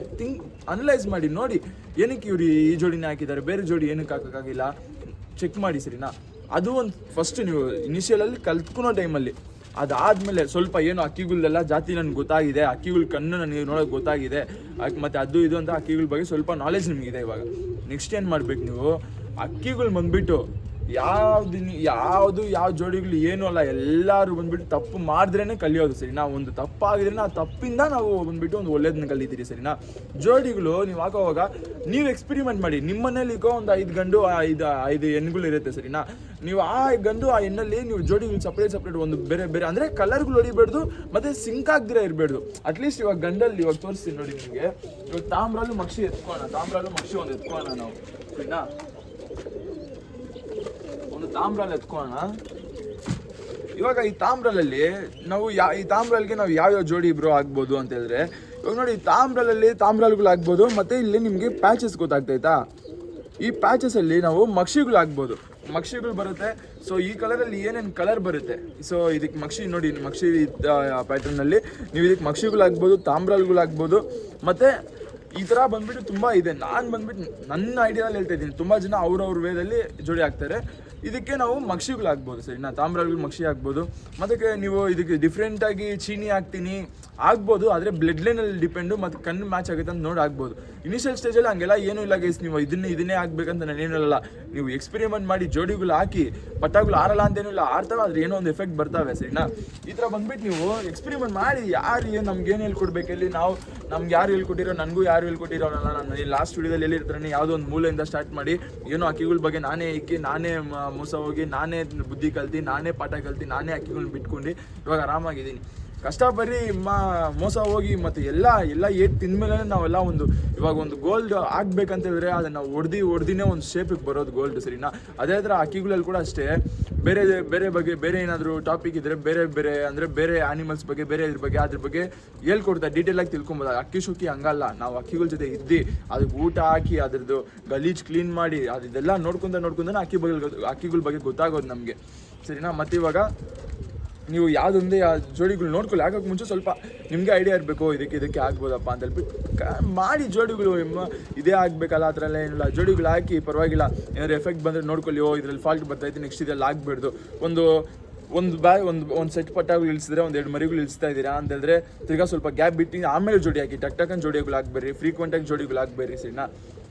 ಅನಲೈಸ್ ಮಾಡಿ ನೋಡಿ, ಏನಕ್ಕೆ ಇವ್ರು ಈ ಜೋಡಿನೇ ಹಾಕಿದ್ದಾರೆ, ಬೇರೆ ಜೋಡಿ ಏನಕ್ಕೆ ಹಾಕೋಕ್ಕಾಗಿಲ್ಲ ಚೆಕ್ ಮಾಡಿ ಸರಿನಾ. ಅದು ಒಂದು ಫಸ್ಟ್ ನೀವು ಇನಿಷಿಯಲಲ್ಲಿ ಕಲ್ತ್ಕೊಳೋ ಟೈಮಲ್ಲಿ. ಅದಾದಮೇಲೆ ಸ್ವಲ್ಪ ಏನು ಅಕ್ಕಿಗಳೆಲ್ಲ ಜಾತಿ ನನಗೆ ಗೊತ್ತಾಗಿದೆ, ಅಕ್ಕಿಗಳ ಕಣ್ಣು ನನಗೆ ನೋಡೋಕೆ ಗೊತ್ತಾಗಿದೆ, ಮತ್ತು ಅದು ಇದು ಅಂತ ಅಕ್ಕಿಗಳ ಬಗ್ಗೆ ಸ್ವಲ್ಪ ನಾಲೆಜ್ ನಿಮಗಿದೆ. ಇವಾಗ ನೆಕ್ಸ್ಟ್ ಏನು ಮಾಡ್ಬೇಕು, ನೀವು ಅಕ್ಕಿಗಳು ಬಂದ್ಬಿಟ್ಟು ಯಾವ ಜೋಡಿಗಳು ಏನೂ ಅಲ್ಲ, ಎಲ್ಲರೂ ಬಂದ್ಬಿಟ್ಟು ತಪ್ಪು ಮಾಡಿದ್ರೇ ಕಲಿಯೋದು ಸರಿನಾ. ಒಂದು ತಪ್ಪಾಗಿದ್ರೆ ಆ ತಪ್ಪಿಂದ ನಾವು ಬಂದ್ಬಿಟ್ಟು ಒಂದು ಒಳ್ಳೇದನ್ನ ಕಲಿತೀರಿ ಸರಿನಾ. ಜೋಡಿಗಳು ನೀವು ಹಾಕೋವಾಗ ನೀವು ಎಕ್ಸ್ಪೆರಿಮೆಂಟ್ ಮಾಡಿ. ನಿಮ್ಮ ಮನೇಲಿ ಒಂದು 5 ಗಂಡು 5 ಹೆಣ್ಣುಗಳು ಇರುತ್ತೆ ಸರಿನಾ. ನೀವು ಆ ಗಂಡು ಆ ಹೆಣ್ಣಲ್ಲಿ ನೀವು ಜೋಡಿಗಳು ಸಪ್ರೇಟ್ ಒಂದು ಬೇರೆ ಅಂದರೆ ಕಲರ್ಗಳು ಹೊಡಿಬೇಡ್ದು, ಮತ್ತು ಸಿಂಕ್ ಆಗದಿರ ಇರಬೇಡ್ದು. ಅಟ್ಲೀಸ್ಟ್ ಇವಾಗ ಗಂಡಲ್ಲಿ ಇವಾಗ ತೋರಿಸ್ತೀನಿ ನೋಡಿ ನಿಮಗೆ. ಇವಾಗ ತಾಮ್ರಲ್ಲೂ ಮಕ್ಷಿ ಎತ್ಕೋಣ ಒಂದು ಎತ್ಕೋಣ ನಾವು ಸರಿನಾ. ಒಂದು ತಾಮ್ರಲ್ಲಿ ಎತ್ಕೋಣ. ಇವಾಗ ಈ ತಾಮ್ರಲಲ್ಲಿ ನಾವು ಈ ತಾಮ್ರಲ್ಗೆ ನಾವು ಯಾವ್ಯಾವ ಜೋಡಿ ಇಬ್ರು ಆಗ್ಬೋದು ಅಂತ ಹೇಳಿದ್ರೆ, ಇವಾಗ ನೋಡಿ ತಾಮ್ರಲ್ಗಳು ಆಗ್ಬೋದು, ಮತ್ತು ಇಲ್ಲಿ ನಿಮಗೆ ಪ್ಯಾಚಸ್ ಗೊತ್ತಾಗ್ತೈತಾ. ಈ ಪ್ಯಾಚಸಲ್ಲಿ ನಾವು ಮಕ್ಷಿಗಳು ಆಗ್ಬೋದು, ಮಕ್ಷಿಗಳು ಬರುತ್ತೆ. ಸೊ ಈ ಕಲರಲ್ಲಿ ಏನೇನು ಕಲರ್ ಬರುತ್ತೆ, ಸೊ ಇದಕ್ಕೆ ಮಕ್ಷಿ ನೋಡಿ, ಮಕ್ಷಿ ಪ್ಯಾಟರ್ನಲ್ಲಿ ನೀವು ಇದಕ್ಕೆ ಮಕ್ಷಿಗಳಾಗ್ಬೋದು, ತಾಮ್ರಲ್ಗಳಾಗ್ಬೋದು, ಮತ್ತು ಈ ಥರ ಬಂದ್ಬಿಟ್ಟು ತುಂಬ ಇದೆ. ನಾನು ಬಂದ್ಬಿಟ್ಟು ನನ್ನ ಐಡಿಯಾದಲ್ಲಿ ಹೇಳ್ತಾ ಇದ್ದೀನಿ, ತುಂಬ ಜನ ಅವ್ರವ್ರ ವೇದಲ್ಲಿ ಜೋಡಿ ಹಾಕ್ತಾರೆ. ಇದಕ್ಕೆ ನಾವು ಮಕ್ಷಿಗಳಾಗ್ಬೋದು ಸರಿನಾ, ತಾಮ್ರಗಳು ಮಕ್ಷಿ ಆಗ್ಬೋದು. ಮತ್ತು ನೀವು ಇದಕ್ಕೆ ಡಿಫ್ರೆಂಟಾಗಿ ಚೀನಿ ಹಾಕ್ತೀನಿ, ಆಗ್ಬೋದು, ಆದರೆ ಬ್ಲಡ್ ಲೈನಲ್ಲಿ ಡಿಪೆಂಡು ಮತ್ತು ಕಣ್ಣು ಮ್ಯಾಚ್ ಆಗುತ್ತೆ ಅಂತ ನೋಡಿ ಆಗ್ಬೋದು. ಇನಿಷಿಯಲ್ ಸ್ಟೇಜಲ್ಲಿ ಹಂಗೆಲ್ಲ ಏನೂ ಇಲ್ಲ ಗೈಸ್. ನೀವು ಇದನ್ನೇ ಆಗಬೇಕಂತ ನಾನು ಏನಲ್ಲ. ನೀವು ಎಕ್ಸ್ಪೆರಿಮೆಂಟ್ ಮಾಡಿ ಜೋಡಿಗಳು ಹಾಕಿ ಪಟಾಗಳು ಆರಲ್ಲ ಅಂತೇನೂ ಇಲ್ಲ, ಆಡ್ತಾವೆ, ಆದರೆ ಏನೋ ಒಂದು ಎಫೆಕ್ಟ್ ಬರ್ತಾವೆ ಸರಿನಾ. ಈ ಥರ ಬಂದ್ಬಿಟ್ಟು ನೀವು ಎಕ್ಸ್ಪೆರಿಮೆಂಟ್ ಮಾಡಿ ಯಾರು ನಮ್ಗೆ ಏನು ಹೇಳ್ಕೊಡ್ಬೇಕು, ಇಲ್ಲಿ ನಮ್ಗೆ ಯಾರು ಹೇಳ್ಕೊಟ್ಟಿರೋ, ನನಗೂ ಯಾರು ಹೇಳ್ಕೊಟ್ಟಿರೋಲ್ಲ. ನಾನು ಲಾಸ್ಟ್ ವಿಡಿಯೋದಲ್ಲಿ ಎಲ್ಲಿರ್ತಾನೆ ಯಾವುದೋ ಒಂದು ಮೂಲೆಯಿಂದ ಸ್ಟಾರ್ಟ್ ಮಾಡಿ ಏನೋ ಅಕ್ಕಿಗಳ ಬಗ್ಗೆ ನಾನೇ ಇಕ್ಕಿ, ನಾನೇ ಮೋಸ ಹೋಗಿ, ನಾನೇ ಬುದ್ಧಿ ಕಲ್ತು, ನಾನೇ ಪಾಠ ಕಲ್ತು, ನಾನೇ ಅಕ್ಕಿಗಳನ್ನ ಬಿಟ್ಕೊಂಡು ಇವಾಗ ಆರಾಮಾಗಿದ್ದೀನಿ. ಕಷ್ಟಪಡಿ ಮೋಸ ಹೋಗಿ ಮತ್ತು ಎಲ್ಲ ಏಟ್ ತಿಂದಮೇಲೆ ನಾವೆಲ್ಲ ಇವಾಗ ಒಂದು ಗೋಲ್ಡ್ ಆಗ್ಬೇಕಂತ ಹೇಳಿದ್ರೆ ಅದನ್ನು ಹೊಡೆದಿನೇ ಒಂದು ಶೇಪಿಗೆ ಬರೋದು ಗೋಲ್ಡ್ ಸರಿನಾ. ಅದೇ ಥರ ಅಕ್ಕಿಗಳಲ್ಲಿ ಕೂಡ ಅಷ್ಟೇ, ಬೇರೆ ಬಗ್ಗೆ ಬೇರೆ ಏನಾದರೂ ಟಾಪಿಕ್ ಇದ್ದರೆ ಬೇರೆ ಆನಿಮಲ್ಸ್ ಬಗ್ಗೆ, ಅದ್ರ ಬಗ್ಗೆ ಹೇಳ್ಕೊಡ್ತಾರೆ, ಡೀಟೇಲಾಗಿ ತಿಳ್ಕೊಬೋದು. ಅಕ್ಕಿ ಶುಕ್ಕಿ ಹಂಗಲ್ಲ, ನಾವು ಅಕ್ಕಿಗಳ ಜೊತೆ ಇದ್ದು ಅದಕ್ಕೆ ಊಟ ಹಾಕಿ ಅದ್ರದ್ದು ಗಲೀಜ್ ಕ್ಲೀನ್ ಮಾಡಿ ಅದೆಲ್ಲ ನೋಡ್ಕೊಂತಾನೆ ಅಕ್ಕಿಗಳ ಬಗ್ಗೆ ಗೊತ್ತಾಗೋದು ನಮಗೆ ಸರಿನಾ. ಮತ್ತು ಇವಾಗ ನೀವು ಯಾವುದೊಂದೇ ಜೋಡಿಗಳು ನೋಡ್ಕೊಳ್ಳಿ, ಹಾಕೋಕ್ಕೆ ಮುಂಚೆ ಸ್ವಲ್ಪ ನಿಮಗೆ ಐಡಿಯಾ ಇರಬೇಕು, ಇದಕ್ಕೆ ಆಗ್ಬೋದಪ್ಪ ಅಂತ ಹೇಳ್ಬಿಟ್ಟು ಮಾಡಿ ಜೋಡಿಗಳು ಇದೇ ಆಗಬೇಕಲ್ಲ, ಆ ಥರ ಎಲ್ಲ ಏನಿಲ್ಲ. ಜೋಡಿಗಳು ಹಾಕಿ ಪರವಾಗಿಲ್ಲ, ಏನಾದ್ರು ಎಫೆಕ್ಟ್ ಬಂದರೆ ನೋಡ್ಕೊಳ್ಳಿ, ಇದರಲ್ಲಿ ಫಾಲ್ಟ್ ಬರ್ತೈತೆ, ನೆಕ್ಸ್ಟ್ ಇದೆಲ್ಲ ಆಗಬೇಡ್ದು. ಒಂದು ಸೆಟ್ ಪಟ್ಟಾಗಳು ಇಳಿಸಿದ್ರೆ 1-2 ಮರಿಗಳು ಇಳಿಸ್ತಾ ಇದ್ದೀರಾ ಅಂತ ಹೇಳಿದ್ರೆ ತಿರ್ಗಾ ಸ್ವಲ್ಪ ಗ್ಯಾಪ್ ಬಿಟ್ಟು ಆಮೇಲೆ ಜೋಡಿ ಹಾಕಿ, ಟಕ್ಕನ್ ಜೋಡಿಗಳು ಹಾಕ್ಬೇರಿ, ಫ್ರೀಕ್ವೆಂಟಾಗಿ ಜೋಡಿಗಳು ಹಾಕ್ಬೇರಿ ಸರಿನಾ.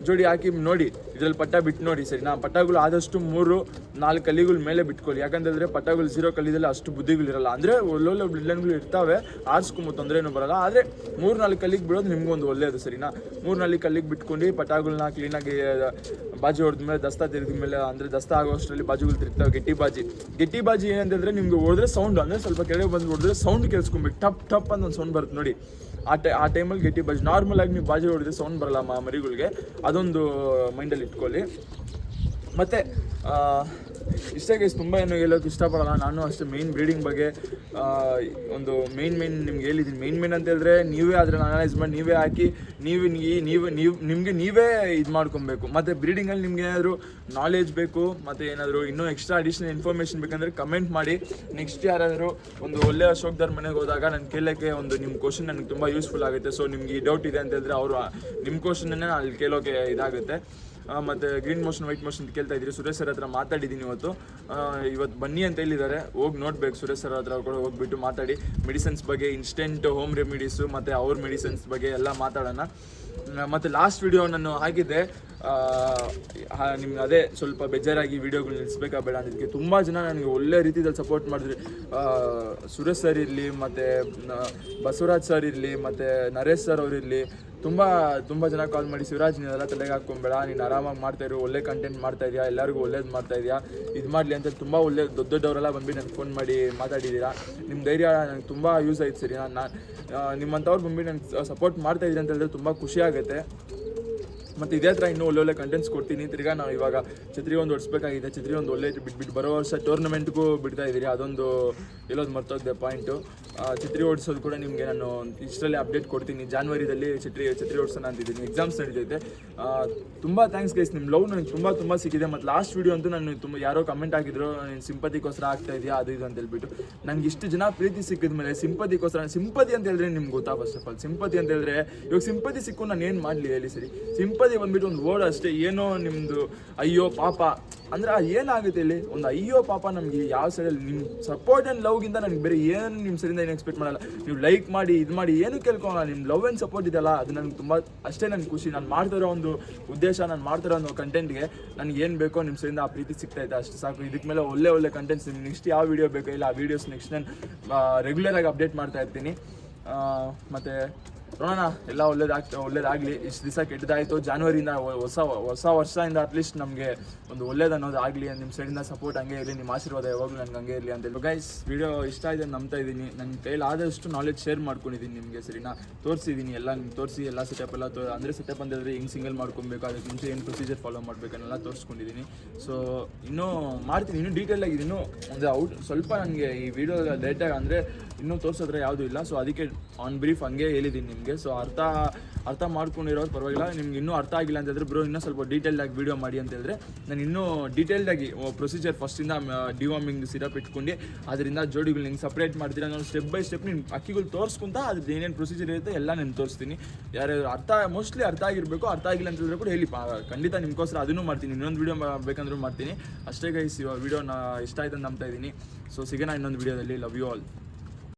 ಜೋಡಿ ಹಾಕಿ ನೋಡಿ, ಇದರಲ್ಲಿ ಪಟ್ಟ ಬಿಟ್ಟು ನೋಡಿ ಸರಿನಾ. ಪಟ್ಟಗಳು ಆದಷ್ಟು 3-4 ಕಲ್ಲಿಗಳ ಮೇಲೆ ಬಿಟ್ಕೊಳ್ಳಿ, ಯಾಕಂತಂದರೆ ಪಟ್ಟಗಳು 0 ಕಲ್ಲಿದಲ್ಲಿ ಅಷ್ಟು ಬುದ್ಧಿಗಳಿರಲ್ಲ. ಅಂದರೆ ಒಳ್ಳೊಳ್ಳೆ ಬ್ಲಡ್ಲೈನ್ಗಳು ಇರ್ತಾವೆ, ಆರಿಸ್ಕೊಂಬ ತೊಂದರೆನೂ ಬರೋಲ್ಲ, ಆದರೆ 3-4 ಕಲ್ಲಿಗೆ ಬಿಡೋದು ನಿಮ್ಗೊಂದು ಒಳ್ಳೆಯದು ಸರಿನಾ. 3-4 ಕಲ್ಲಿಗೆ ಬಿಟ್ಕೊಂಡು ಪಟ್ಟಗಳನ್ನ ಕ್ಲೀನಾಗಿ ಬಾಜಿ ಹೊಡೆದ್ಮೇಲೆ ದಸ್ತಾ ತಿರುಗಿದ್ಮೇಲೆ, ಅಂದರೆ ದಸ್ತಾ ಆಗೋಷ್ಟರಲ್ಲಿ ಬಾಜುಗಳು ತಿರುಗ್ತಾವೆ. ಗಟ್ಟಿ ಬಾಜಿ ಏನಂತಂದರೆ ನಿಮ್ಗೆ ಹೊಡೆದ್ರೆ ಸೌಂಡ್, ಅಂದರೆ ಸ್ವಲ್ಪ ಕೆಳಗೆ ಬಂದು ಹೊಡೆದ್ರೆ ಸೌಂಡ್ ಕೇಳಿಸ್ಕೊಬೇಕು, ಟಪ್ ಅಂತ ಒಂದು ಸೌಂಡ್ ಬರುತ್ತೆ ನೋಡಿ. ಆ ಟೈಮಲ್ಲಿ ಗಟ್ಟಿ ಬಾಜಿ. ನಾರ್ಮಲಾಗಿ ನೀವು ಬಾಜಿ ಹೊಡೆದ್ರೆ ಸೌಂಡ್ ಬರಲ್ಲ ಮರಿಗಳಿಗೆ, ಅದೊಂದು ಮೈಂಡಲ್ಲಿ ಇಟ್ಕೊಳ್ಳಿ. ಮತ್ತು ಇಷ್ಟೇ ಗೈಸ್, ತುಂಬ ಏನು ಹೇಳೋಕ್ಕೆ ಇಷ್ಟಪಡಲ್ಲ. ನಾನು ಅಷ್ಟೇ ಮೇನ್ ಬ್ರೀಡಿಂಗ್ ಬಗ್ಗೆ ಒಂದು ಮೇನ್ ನಿಮ್ಗೆ ಹೇಳಿದ್ದೀನಿ. ಮೇನ್ ಅಂತ ಹೇಳಿದ್ರೆ ನೀವೇ ಅದನ್ನು ಅನಲೈಸ್ ಮಾಡಿ ನೀವೇ ಹಾಕಿ ನಿಮಗೆ ನೀವೇ ಇದು ಮಾಡ್ಕೊಬೇಕು. ಮತ್ತು ಬ್ರೀಡಿಂಗಲ್ಲಿ ನಿಮ್ಗೆ ಏನಾದರೂ ನಾಲೆಜ್ ಬೇಕು, ಮತ್ತು ಏನಾದರೂ ಇನ್ನೂ ಎಕ್ಸ್ಟ್ರಾ ಅಡಿಷ್ನಲ್ ಇನ್ಫಾರ್ಮೇಷನ್ ಬೇಕಂದರೆ ಕಮೆಂಟ್ ಮಾಡಿ. ನೆಕ್ಸ್ಟ್ ಯಾರಾದರೂ ಒಂದು ಒಳ್ಳೆಯ ಅಶೋಕ್ದಾರ್ ಮನೆಗೆ ಹೋದಾಗ ನಾನು ಕೇಳೋಕ್ಕೆ ನಿಮ್ಮ ಕ್ವಶನ್ ನನಗೆ ತುಂಬ ಯೂಸ್ಫುಲ್ ಆಗುತ್ತೆ. ಸೊ ನಿಮ್ಗೆ ಈ ಡೌಟ್ ಇದೆ ಅಂತ ಹೇಳಿದ್ರೆ ಅವರು ನಿಮ್ಮ ಕ್ವಶನ್ನೇ ಅಲ್ಲಿ ಕೇಳೋಕ್ಕೆ ಇದಾಗುತ್ತೆ. ಮತ್ತು ಗ್ರೀನ್ ಮೋಷನ್ ವೈಟ್ ಮೋಷನ್ ಅಂತ ಕೇಳ್ತಾ ಇದ್ದೀರಿ. ಸುರೇಶ್ ಸರ್ ಹತ್ರ ಮಾತಾಡಿದ್ದೀನಿ ಇವತ್ತು ಬನ್ನಿ ಅಂತ ಹೇಳಿದ್ದಾರೆ, ಹೋಗಿ ನೋಡ್ಬೇಕು. ಸುರೇಶ್ ಸರ್ ಹತ್ರ ಕೂಡ ಹೋಗ್ಬಿಟ್ಟು ಮಾತಾಡಿ ಮೆಡಿಸಿನ್ಸ್ ಬಗ್ಗೆ, ಇನ್ಸ್ಟೆಂಟ್ ಹೋಮ್ ರೆಮಿಡೀಸು ಮತ್ತು ಅವ್ರ ಮೆಡಿಸಿನ್ಸ್ ಬಗ್ಗೆ ಎಲ್ಲ ಮಾತಾಡೋಣ. ಮತ್ತು ಲಾಸ್ಟ್ ವಿಡಿಯೋ ನಾನು ಹಾಕಿದ್ದೆ, ನಿಮ್ಗೆ ಅದೇ ಸ್ವಲ್ಪ ಬೇಜಾರಾಗಿ ವೀಡಿಯೋಗಳು ನಿಲ್ಲಿಸ್ಬೇಕಾ ಬೇಡ ಅನ್ನೋದಕ್ಕೆ ತುಂಬ ಜನ ನನಗೆ ಒಳ್ಳೆ ರೀತಿಯಲ್ಲಿ ಸಪೋರ್ಟ್ ಮಾಡಿದ್ರಿ. ಸುರೇಶ್ ಸರ್ ಇರಲಿ, ಮತ್ತು ಬಸವರಾಜ್ ಸರ್ ಇರಲಿ, ಮತ್ತು ನರೇಶ್ ಸರ್ ಅವರಿರಲಿ, ತುಂಬ ಜನ ಕಾಲ್ ಮಾಡಿ, ಶಿವರಾಜ್ ನೀನೆಲ್ಲ ತಲೆಗೆ ಹಾಕ್ಕೊಂಬೇಡ, ನೀನು ಆರಾಮಾಗಿ ಮಾಡ್ತಾಯಿರು, ಒಳ್ಳೆ ಕಂಟೆಂಟ್ ಮಾಡ್ತಾಯಿದ್ಯಾ, ಎಲ್ಲರಿಗೂ ಒಳ್ಳೇದು ಮಾಡ್ತಾಯಿದ್ಯಾ, ಇದು ಮಾಡಲಿ ಅಂತ ತುಂಬ ಒಳ್ಳೆ ದೊಡ್ಡವರೆಲ್ಲ ಬಂದ್ಬಿಟ್ಟು ನನಗೆ ಫೋನ್ ಮಾಡಿ ಮಾತಾಡಿದ್ದೀರಾ. ನಿಮ್ಮ ಧೈರ್ಯ ನನಗೆ ತುಂಬ ಯೂಸ್ ಆಯ್ತು ಸರಿ. ನಿಮ್ಮಂಥವ್ರು ಬಂದ್ಬಿಟ್ಟು ನನಗೆ ಸಪೋರ್ಟ್ ಮಾಡ್ತಾಯಿದ್ದೀರಿ ಅಂತ ಹೇಳಿದ್ರೆ ತುಂಬ ಖುಷಿ ಆಗುತ್ತೆ. ಮತ್ತು ಇದೇ ಥರ ಇನ್ನೂ ಒಳ್ಳೊಳ್ಳೆ ಕಂಟೆಂಟ್ಸ್ ಕೊಡ್ತೀನಿ. ತಿರ್ಗಾ ನಾವು ಇವಾಗ ಛತ್ರಿ ಒಂದು ಹೊಡಿಸ್ಬೇಕಾಗಿದೆ. ಛತ್ರಿ ಒಂದು ಒಳ್ಳೆ ಬಿಟ್ಬಿಟ್ಟು ಬರೋ ವರ್ಷ ಟೂರ್ನಮೆಂಟ್ಗೂ ಬಿಡ್ತಾ ಇದ್ದೀರಿ, ಅದೊಂದು ಹೇಳೋದು ಮರ್ತೋಗಿದೆ ಪಾಯಿಂಟು. ಛತ್ರಿ ಓಡಿಸೋದು ಕೂಡ ನಿಮಗೆ ನಾನು ಇಷ್ಟರಲ್ಲೇ ಅಪ್ಡೇಟ್ ಕೊಡ್ತೀನಿ. ಜಾನ್ವರಿದಲ್ಲಿ ಛತ್ರಿ ಓಡಿಸೋಣ ಅಂತಿದ್ದೀನಿ. ಎಕ್ಸಾಮ್ಸ್ ನಡೀತೈತೆ. ತುಂಬ ಥ್ಯಾಂಕ್ಸ್ ಗೈಸ್, ನಿಮ್ಮ ಲವ್ ನನಗೆ ತುಂಬ ಸಿಕ್ಕಿದೆ. ಮತ್ತು ಲಾಸ್ಟ್ ವೀಡಿಯೋ ಅಂತೂ ನಾನು ಯಾರೋ ಕಮೆಂಟ್ ಹಾಕಿದ್ರು, ನೀನು ಸಿಂಪತಿಗೋಸ್ಕರ ಆಗ್ತಾ ಇದೆಯಾ ಅದು ಇದು ಅಂತ ಹೇಳ್ಬಿಟ್ಟು. ನನಗೆ ಇಷ್ಟು ಜನ ಪ್ರೀತಿ ಸಿಕ್ಕಿದ ಮೇಲೆ ಸಿಂಪತಿಗೋಸ್ಕರ, ಸಿಂಪತಿ ಅಂತ ಹೇಳಿದ್ರೆ ನಿಮ್ಗೆ ಗೊತ್ತಾ ಫಸ್ಟ್ ಆಫ್ ಆಲ್. ಸಿಂಪತಿ ಅಂತ ಹೇಳಿದ್ರೆ ಇವಾಗ ಸಿಂಪತಿ ಸಿಕ್ಕು ನಾನು ಏನು ಮಾಡಲಿ ಹೇಳಿ ಸರಿ. ಸಿಂಪತಿ ಬಂದ್ಬಿಟ್ಟು ಒಂದು ವರ್ಡ್ ಅಷ್ಟೇ. ಏನೋ ನಿಮ್ಮದು ಅಯ್ಯೋ ಪಾಪ ಅಂದರೆ ಏನಾಗುತ್ತೆ ಇಲ್ಲಿ, ಒಂದು ಅಯ್ಯೋ ಪಾಪ ನಮಗೆ ಯಾವ ಸೈಡಲ್ಲಿ ನಿಮ್ಮ ಸಪೋರ್ಟ್ ಆ್ಯಂಡ್ ಲವ್ಗಿಂತ ನನಗೆ ಬೇರೆ ಏನು ನಿಮ್ಮ ಸೈಡಿಂದ ಏನು ಎಕ್ಸ್ಪೆಕ್ಟ್ ಮಾಡಲ್ಲ. ನೀವು ಲೈಕ್ ಮಾಡಿ ಇದು ಮಾಡಿ ಏನು ಕೇಳ್ಕೊಳ್ಳೋಣ, ನಿಮ್ಮ ಲವ್ ಆ್ಯಂಡ್ ಸಪೋರ್ಟ್ ಇದೆಯಲ್ಲ ಅದು ನನಗೆ ತುಂಬ ಅಷ್ಟೇ ನನಗೆ ಖುಷಿ. ನಾನು ಮಾಡ್ತಿರೋ ಒಂದು ಉದ್ದೇಶ, ನಾನು ಮಾಡ್ತಿರೋ ಒಂದು ಕಂಟೆಂಟ್ಗೆ ನನಗೆ ಏನು ಬೇಕೋ ನಿಮ್ಮ ಸೈಡಿಂದ ಆ ಪ್ರೀತಿ ಸಿಗ್ತಾಯಿದೆ, ಅಷ್ಟು ಸಾಕು. ಇದಕ್ಕೆ ಮೇಲೆ ಒಳ್ಳೆ ಕಂಟೆಂಟ್ಸ್ ನೆಕ್ಸ್ಟ್ ಯಾವ ವೀಡಿಯೋ ಬೇಕೋ ಇಲ್ಲ ಆ ವೀಡಿಯೋಸ್ ನೆಕ್ಸ್ಟ್ ನಾನು ರೆಗ್ಯುಲರಾಗಿ ಅಪ್ಡೇಟ್ ಮಾಡ್ತಾ ಇರ್ತೀನಿ. ಮತ್ತು ನೋಡೋಣ, ಎಲ್ಲ ಒಳ್ಳೇದಾಗಲಿ. ಇಷ್ಟು ದಿವಸ ಕೆಟ್ಟದಾಯಿತು, ಜಾನ್ವರಿಯಿಂದ ಹೊಸ ವರ್ಷದಿಂದ ಅಟ್ಲೀಸ್ಟ್ ನಮಗೆ ಒಂದು ಒಳ್ಳೇದು ಅನ್ನೋದು ಆಗಲಿ. ನಿಮ್ಮ ಸೈಡಿಂದ ಸಪೋರ್ಟ್ ಹಂಗೆ ಇರಲಿ, ನಿಮ್ಮ ಆಶೀರ್ವಾದ ಯಾವಾಗಲೂ ನನಗೆ ಹಂಗೆ ಇರಲಿ ಅಂತ. ಗೈಸ್, ವಿಡಿಯೋ ಇಷ್ಟ ಇದೆ ನಂಬ್ತಾ ಇದ್ದೀನಿ. ನನ್ನ ಕೈಲಿ ಆದಷ್ಟು ನಾಲೆಜ್ ಶೇರ್ ಮಾಡ್ಕೊಂಡಿದ್ದೀನಿ ನಿಮಗೆ ಸರಿನಾ. ತೋರಿಸಿದ್ದೀನಿ ಎಲ್ಲ, ನಿಮ್ಗೆ ತೋರಿಸಿ ಎಲ್ಲ ಸೆಟಪ್ ಎಲ್ಲ ಅಂದರೆ ಸೆಟಪ್ ಅಂತಂದರೆ ಹಿಂಗೆ ಸಿಂಗಲ್ ಮಾಡ್ಕೊಬೇಕು, ಅದಕ್ಕೆ ಮುಂಚೆ ಏನು ಪ್ರೊಸೀಜರ್ ಫಾಲೋ ಮಾಡಬೇಕನ್ನೆಲ್ಲ ತೋರಿಸ್ಕೊಂಡಿದ್ದೀನಿ. ಸೊ ಇನ್ನೂ ಮಾಡ್ತೀನಿ, ಇನ್ನೂ ಡೀಟೇಲಾಗಿ ಇನ್ನೂ ಅಂದರೆ ಸ್ವಲ್ಪ ನನಗೆ ಈ ವಿಡಿಯೋ ಲೇಟಾಗಿ ಅಂದರೆ ಇನ್ನೂ ತೋರಿಸೋದ್ರೆ ಯಾವುದೂ ಇಲ್ಲ. ಸೊ ಅದಕ್ಕೆ ಆನ್ ಬ್ರೀಫ್ ಹಂಗೆ ಹೇಳಿದ್ದೀನಿ ನಿಮಗೆ. ಸೊ ಅರ್ಥ ಮಾಡ್ಕೊಂಡಿರೋದು ಪರವಾಗಿಲ್ಲ. ನಿಮ್ಗೆ ಇನ್ನೂ ಅರ್ಥ ಆಗಿಲ್ಲ ಅಂತ ಹೇಳಿದ್ರೆ ಬ್ರೋ ಇನ್ನೂ ಸ್ವಲ್ಪ ಡೀಟೇಲ್ಡಾಗಿ ವೀಡಿಯೋ ಮಾಡಿ ಅಂತ ಹೇಳಿದ್ರೆ ನಾನು ಇನ್ನೂ ಡೀಟೇಲ್ಡಾಗಿ ಪ್ರೊಸೀಜರ್ ಫಸ್ಟಿಂದ ಡಿವಾರ್ಮಿಂಗ್ ಸಿರಪ್ ಇಟ್ಕೊಂಡು ಅದರಿಂದ ಜೋಡಿಗಳು ನಿಂಗೆ ಸಪ್ರೇಟ್ ಮಾಡ್ತೀರಾ. ನಾನು ಸ್ಟೆಪ್ ಬೈ ಸ್ಟೆಪ್ ನಿಮ್ಮ ಅಕ್ಕಿಗಳು ತೋರಿಸ್ಕೊಂತ ಅದ್ರದ್ದು ಏನೇನು ಪ್ರೊಸೀಜರ್ ಇರುತ್ತೆ ಎಲ್ಲ ನಾನು ತೋರಿಸ್ತೀನಿ. ಯಾರು ಮೋಸ್ಟ್ಲಿ ಅರ್ಥ ಆಗಿರಬೇಕು, ಅರ್ಥ ಆಗಿಲ್ಲ ಅಂತ ಹೇಳಿದ್ರೆ ಕೂಡ ಹೇಳಿ, ಖಂಡಿತ ನಿಮ್ಗೋಸ್ಕರ ಅದನ್ನು ಮಾಡ್ತೀನಿ. ಇನ್ನೊಂದು ವೀಡಿಯೋ ಬೇಕಂದ್ರೂ ಮಾಡ್ತೀನಿ. ಅಷ್ಟೇ ಗೈಸ್, ಇವಾಗ ವೀಡಿಯೋನ ಇಷ್ಟ ಆಯ್ತು ಅಂತ ನಂಬ್ತಾ ಇದ್ದೀನಿ. ಸೊ ಸಿಗೋಣ ಇನ್ನೊಂದು ವೀಡಿಯೋದಲ್ಲಿ. Love you all.